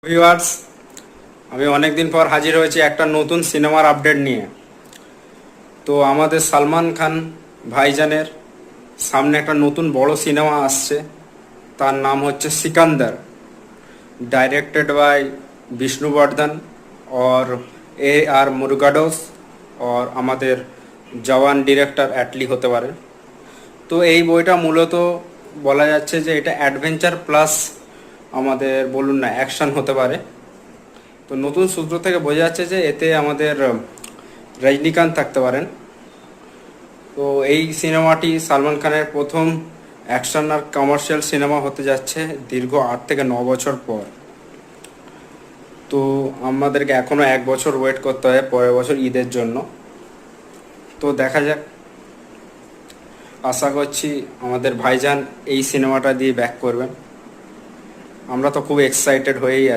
Viewers, আমি অনেকদিন পর হাজির হয়েছি একটা নতুন সিনেমার আপডেট নিয়ে। তো আমাদের সালমান খান ভাইজানের সামনে একটা নতুন বড় সিনেমা আসছে, তার নাম হচ্ছে সিকান্দার, ডাইরেক্টেড বাই বিষ্ণুবর্ধন और এ আর মুরুগাডোস और আমাদের জওয়ান ডিরেক্টর অ্যাটলি হতে পারে। তো এই বইটা মূলত বলা যাচ্ছে যে এটা অ্যাডভেঞ্চার প্লাস আমাদের বলুন না অ্যাকশন হতে পারে। তো নতুন সূত্র থেকে বোঝা যাচ্ছে যে এতে আমাদের রজনীকান্ত থাকতে পারেন। তো এই সিনেমাটি সালমান খানের প্রথম অ্যাকশন আর কমার্শিয়াল সিনেমা হতে যাচ্ছে দীর্ঘ 8 থেকে 9 বছর পর। তো আমাদেরকে এখনও 1 বছর ওয়েট করতে হয় পরের বছর ঈদের জন্য। তো দেখা যাক, আশা করছি আমাদের ভাইজান এই সিনেমাটা দিয়ে ব্যাক করবেন। আমরা তো খুব এক্সাইটেড হয়েই আছি।